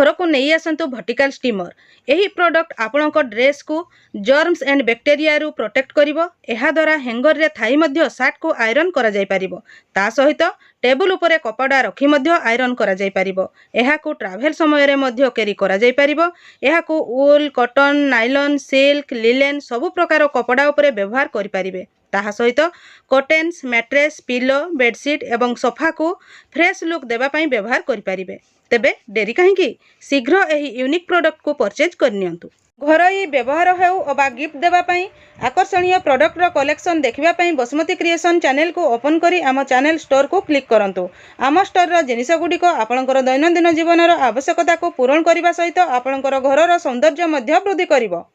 घर को नहीं आसतु वर्टिकल स्टीमर। यही प्रोडक्ट आपणक ड्रेस को जर्म्स एंड बैक्टेरिया रु प्रोटेक्ट करिवो। एहा द्वारा हैंगर रे थाई मध्य सार्ट को आयरन करा जाय परिवो। ता सहित टेबुल उपरे कपड़ा रखी मध्य आयरन करा जाय परिवो। एहा को ट्रैवल समय रे मध्य कैरी करा जाय परिवो। एहा को वूल, कॉटन, नायलॉन, सिल्क, लिलेन सबु प्रकार कपड़ा उपरे व्यवहार करि परिबे। ताहा सहित कर्टेन्स, मैट्रेस, पिलो, बेडशीट एवं सोफा को फ्रेश लुक देबा पई व्यवहार करि परिबे। तेबे डेरी काहेकि शीघ्र एही यूनिक प्रोडक्ट को परचेज करनियंतु। घरोई व्यवहार हेउ अबा गिफ्ट देबा पई आकर्षणीय प्रोडक्ट रो कलेक्शन देखिबा पई बसुमती क्रिएशन चैनल को ओपन करी आम चैनल स्टोर को क्लिक करंतु। आम स्टोर रो जिनिस गुडीको आपणकर दैनंदिन जीवन रो आवश्यकता को पूरण करिबा सहित आपणकर घर रो सौंदर्य मध्य वृद्धि करिवो।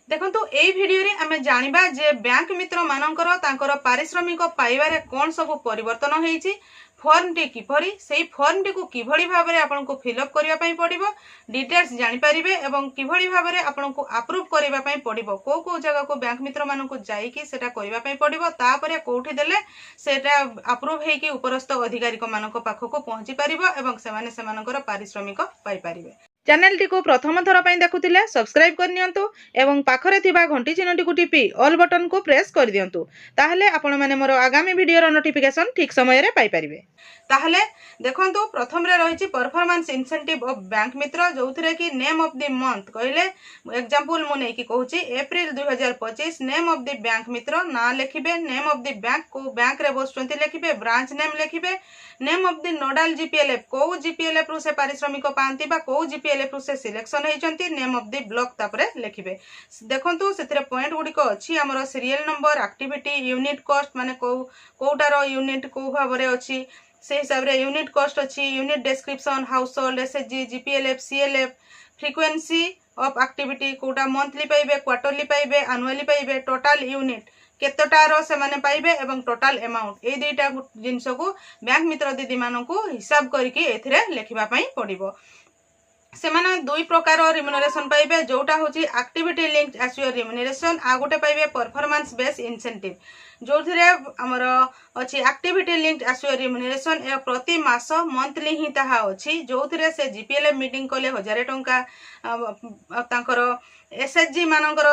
देखो तो यही वीडियो रे आमे जानिबा जे बैंक मित्र मानकर तांकर पारिश्रमिक पाइबारे कोन सब परिवर्तन होईची, फॉर्म टी किपरि सेही फॉर्म टी को किभଳି भाबरे आपन को फिल अप करिया पई पड़िबो, डिटेल्स जानि परिबे एवं किभଳି भाबरे आपन को अप्रूव करिवा पई पड़िबो। को जगह को बैंक मित्र मानन को जाई कि सेटा करिवा पई पड़िबो, तापरे कोठी देले सेटा अप्रूव हेई कि उपरस्थ अधिकारी को मानन को पाखो को पहुंची परिबो एवं सेमाने सेमानकर पारिश्रमिक पाई परिबे। चैनल टी को प्रथम थर पई देखुतिले सब्सक्राइब करनियंतु एवं पाखरे थिबा घंटी चिन्हटी को टिपी ऑल बटन को प्रेस कर दियंतु। ताहले आपण माने मोर आगामी वीडियो रो नोटिफिकेशन ठीक समय रे पाई परिबे। ताहले देखंतु प्रथम रे रहिछि performance incentive of bank Mitra, जोथिरे कि नेम ऑफ द मंथ कहले एग्जांपल मु नै कि कहूछि April 2025 name of the bank Mitra ना लिखिबे, नेम ऑफ द बैंक को बैंक रे बसुंती लिखिबे, ब्रांच नेम लिखिबे, name of the nodal GPLF को जीपीएलएफ रु से पारिश्रमिक पांती बा को जीपीएलएफ रु से सिलेक्शन हेचंती, नेम ऑफ द ब्लॉक तापरे लिखिबे। देखंतु सेथरे पॉइंट गुडी को अछि हमरो serial number, activity, unit cost माने कोटारो यूनिट को भाबरे अछि से हिसाब रे यूनिट कॉस्ट अछि, unit description, household, SHG, GPLF, CLF, frequency of activity कोटा मंथली पाइबे, क्वार्टरली पाइबे, एनुअली पाइबे, टोटल यूनिट केतटारो से माने पाइबे एवं टोटल अमाउंट ए दुईटा जिंस को बैंक मित्र दीदी मानन को हिसाब करके एथिरे लेखिबा पई पड़िबो। से माने दुई प्रकार रिम्यूनरेशन पाइबे, जोटा होची एक्टिविटी लिंक्ड एस्योर रिम्यूनरेशन, आ गोटे पाइबे परफॉर्मेंस बेस्ड इंसेंटिव, जो आमर अच्छी एक्टिविटी लिंक्ड एस्योर रिम्यूनरेशन ए प्रति मास मंथली ही ताहा अछि, जो से जीपीएलएफ मीटिंग कले 1000 टंका, तांकर एसएचजी मानकर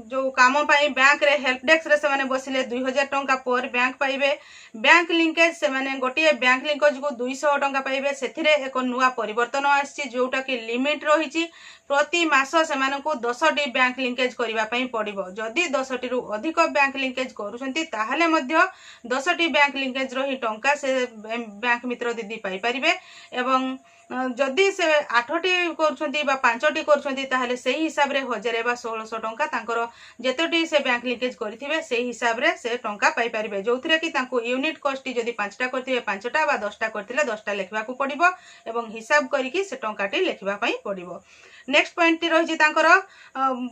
जो काम पाई बैंक रे हेल्प डेस्क रे से माने बसिले 2000 टंका पर बैंक पाइबे। बैंक लिंकेज से माने गोटे बैंक लिंकेज को 200 टंका पाइबे। सेथिरे एक नुआ परिवर्तन आछि, जोटा कि लिमिट रहिछि प्रति मास से माने को 10टी बैंक लिंकेज करिवा पई पड़िबो। जदि 10टी रु अधिक बैंक लिंकेज करूछंती ताहले मध्य 10टी बैंक लिंकेज रही टंका से बैंक मित्र दीदी पाई परिबे एवं जदि से 8टी करूछंती बा 5टी करूछंती ताहले सेही हिसाब रे 1000 बा 1600 टंका तांकर जेतोटी से बैंक लिंकेज करिथिबे सेही हिसाब रे से टंका पाई परिबे, जोथिरे कि तांको यूनिट कॉस्ट जदि 5टा करथिबे 5टा बा 10टा करथिले 10टा लेखबा को पड़िबो एवं हिसाब करिकि से टंकाटी लेखबा पई पड़िबो। नेक्स्ट पॉइंट टी रहिछि तांकर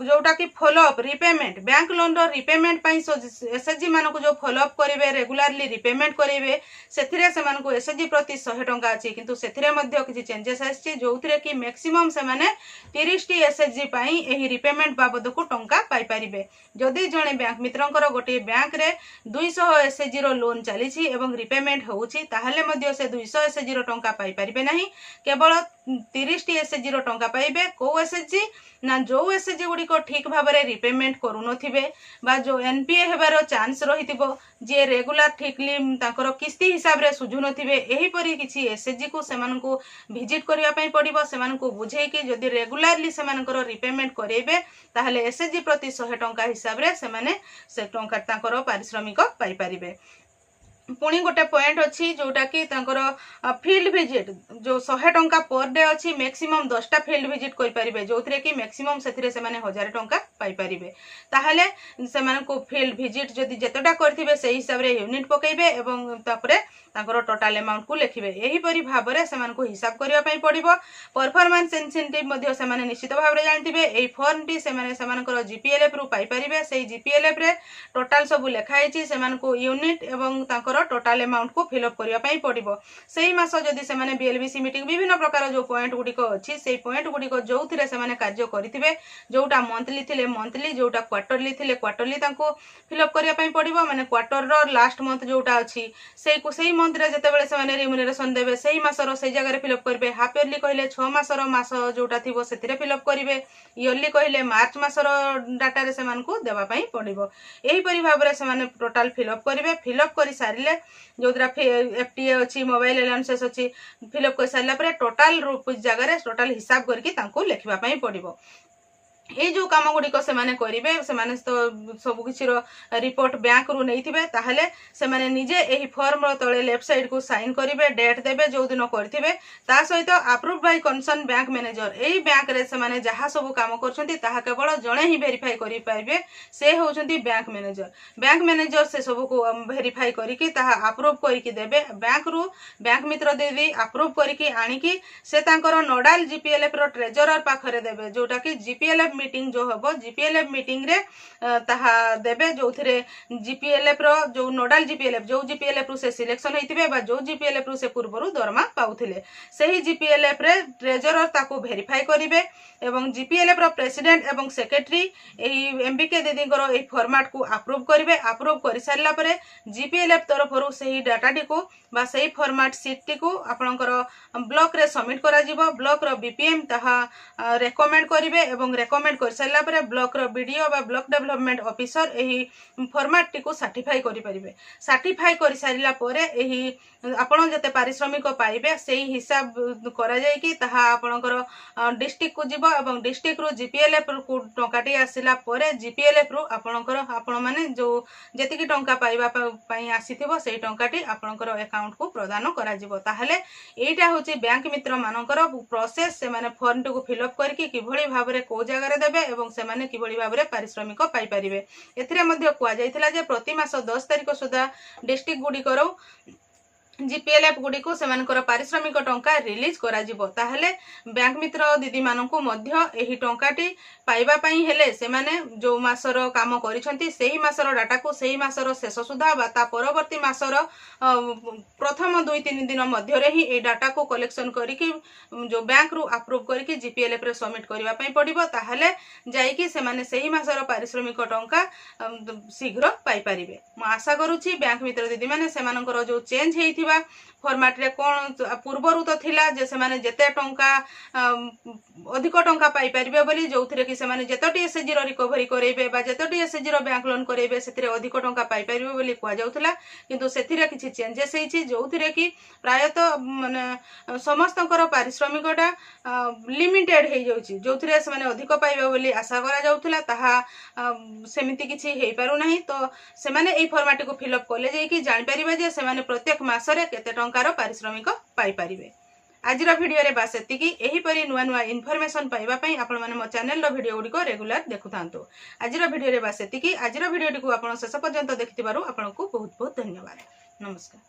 जोटा कि follow up repayment, bank loan रो रिपेमेंट पई एसएचजी मानको जो फॉलो अप करिवे रेगुलरली रिपेमेंट करिवे सेथिरे से मानको एसएचजी प्रति 100 टंका अछि, किंतु सेथिरे मध्ये किछि चेंजेस आछि, जोथिरे कि मैक्सिमम से माने 30 टी एसएचजी पई एही रिपेमेंट बाबद को टंका पाई परिबे। जदि जणे बैंक मित्रंकर गोटे बैंक रे 200 एसएचजी रो लोन चलीछि एवं रिपेमेंट होउछि ताहले मध्ये से 200 एसएचजी रो टंका पाई परिबे नाही, केवल 30 टी एसएचजी रो टंका पाइबे। को एसएचजी ना जो एसएचजी गुडी को ठीक भाबरे रिपेमेंट करू नथिबे बा जो एनपीए हेबारो चांस रहितिबो, जे रेगुलर ठीकली तांकर किस्ती हिसाब रे सुझु नथिबे, एही परी किछि एसएचजी को सेमान को विजिट करिया पई पड़िबो। सेमान को बुझे कि जदि रेगुलरली सेमानकर रिपेमेंट करेबे ताहले एसएचजी प्रति 100 टंका हिसाब रे सेमाने से टंका तांकर पारिश्रमिक पाई परिबे। पुणी गोटे पॉइंट अच्छी जोटा कि फील्ड विजिट जो 100 टंका पर डे अच्छी मैक्सिमम 10टा फील्ड विजिट कर पारिबे, जो कि मैक्सिमम से माने 1000 टंका पाई परिबे। ताहले सेमान को फील्ड विजिट जदि जेतटा करथिबे सेही हिसाब रे यूनिट पकेइबे एवं तापरे तांकर टोटल अमाउंट को लिखिबे। एही परी भाबरे सेमान को हिसाब करिया पई पड़िबो। परफॉर्मेंस इंसेंटिव मध्ये सेमाने निश्चित भाबरे जानथिबे। एही फॉर्म टी सेमाने सेमानकर जीपीएलएफ रु पाई परिबे। सेही जीपीएलएफ रे टोटल सब लेखा आइछि, सेमान को यूनिट एवं तांकर आपणकर टोटाल अमाउंट को फिलअप करने पड़ो से मास जदि से बीएलबीसी मीटिंग विभिन्न प्रकार जो पॉइंट गुड़िक अच्छी से पॉइंट गुड़िक जो थे से कार्य करेंगे जोटा मंथली थे मंथली जोटा क्वार्टरली थे क्वार्टरली फिलअप करने पड़ो माने क्वार्टर लास्ट मंथ जोटा अच्छी से मंथ रे जितेबाला से रिम्यूनरेशन देवे से मासर से जगह फिलअप करेंगे हाफ इयरली कहले 6 मासर मास जोटा थी से फिलअप करेंगे इयरली कहले मार्च मासर डाटा रे से देवाई पड़ो यहीपरि भाव में से टोटाल फिलअप करेंगे फिलअप कर सारे जो एफटीए अच्छी मोबाइल अलाउंसेस अच्छी फिलअप कर सारा टोटाल जगह टोटाल हिसाब करके लिखवाई पड़ो ये जो काम गुड़िक से करेंगे से तो सबकि रिपोर्ट बैंक रु नहीं थे ताहले से निजे यही फॉर्म तले लेफ्ट साइड को साइन करेंगे डेट देवे जो दिन करेंगे सहित approve by concern bank manager यही बैंक रे से जहाँ सब काम कर केवल जड़े ही वेरीफाई करेंगे से होउछंती बैंक मैनेजर से सब को वेरीफाई करके अप्रूव करके देवे बैंक मित्र दीदी अप्रूव करके आणिकी से नोडाल जीपीएलएफ रो ट्रेजरर पाखरे देवे जोटा कि जीपीएलएफ मीटिंग जो हम जीपीएलएफ मीटिंग रे देवे जो थे जीपीएलएफ रो जो नोडाल जीपीएलएफ जो जीपीएलएफ रु से सिलेक्शन होइतिबे बा जो जीपीएलएफ रु से पूर्वरु दरमा पाउथिले सही जीपीएलएफ रे ट्रेजरर ताको वेरीफाई करिवे एवं जीपीएलएफ रो प्रेसिडेंट एवं सेक्रेटरी एही एमबीके दीदी को एही फॉर्मेट को अप्रूव करिवे अप्रूव कर सारला परे जीपीएलएफ तरफरु सही डाटाटी को बा सही फॉर्मेट सीट को आपनकर ब्लॉक रे सबमिट करा जिवो ब्लॉक रो बीपीएम ताहा रेकमेंड करिवे एवं रेकमेंड कर सारला परे ब्लॉक रो बीडीओ बा ब्लॉक डेवलपमेंट ऑफिसर एही फॉर्मेट टी को सर्टिफाई करि परिबे सर्टिफाई कर सारला परे एही आपण जते पारिश्रमिक पाइबे सेही हिसाब करा जाय कि ताहा आपनकर डिस्ट्रिक्ट को जिवो एवं डिस्ट्रिक्ट रु जीपीएलएफ को टंकाटी आसिला परे जीपीएलएफ रु आपनकर आपण माने जो जेतिकी टंका पाइबा पई आसीथिबो सेही टंकाटी आपनकर अकाउंट को प्रदान करा जिवो ताहले एटा होची बैंक मित्र मानकर प्रोसेस से माने फॉर्म को फिलअप करके किभଳି भाबरे को जगह देबे एवं से माने किभଳି भाबरे पारिश्रमिक पाई परिबे एथिरे मध्ये कुआ जायथिला जे प्रति मास 10 तारिख सुधा डिस्ट्रिक्ट गुडी करो जीपीएलएफ गुडी को सेमानकर पारिश्रमिक टंका रिलीज करा जिवो ताहले बैंक मित्र दीदी मानकु मध्य एही टंकाटी पाइबा पई हेले से माने जो मासर काम करिसंती सेही मासर डाटा को सेही मासर शेष सुधा बा ता परवर्ती मासर प्रथम 2-3 दिन मध्य रे ही ए डाटा को कलेक्शन करिकि जो बैंक रु अप्रूव करिकि जीपीएलएफ रे सबमिट करिवा पई पड़िबो ताहले जाईकि से माने सेही मासर पारिश्रमिक टंका शीघ्र पाई परिबे म आशा करूची बैंक मित्र दीदी माने सेमानकर जो चेंज हेइथिबा फॉर्मेट रे कोन पूर्वरु तो थिला जे से माने जेते टंका अधिक टंका पाई परिबे बोली जो थिरे कि से माने जेतोटी एसएजी रो रिकवरी करेबे बा जेतोटी एसएजी रो बैंक लोन करेबे सेथिरे अधिक टंका पाई परिबे बोली कुआ जाउथला किंतु सेथिरे किछि चेंजेस हेछि जो थिरे कि प्रायतः माने समस्तकर पारिश्रमिकटा लिमिटेड हे जाउछि जो थिरे से माने अधिक पाइबे बोली आशा करा जाउथला ताहा सेमिति किछि हेइ पारु नाही तो से माने एई फॉर्मेट को फिलअप करले जे कि जानि परिबे जे से माने प्रत्येक मासरे केते टंकार पारिश्रमिक पाई परिबे आज भिडियो रे बास एतिकी एहीपरि नुआ नुआ इनफॉरमेशन पाइबा पई आपण माने मो चैनल रो वीडियो गुडी को रेगुलर देखुथांतो आज भिडियो रे बास एतिकी आज भिडियो टी को आपण शेष पर्यंत देखिथिबारु आपनको बहुत बहुत धन्यवाद नमस्कार।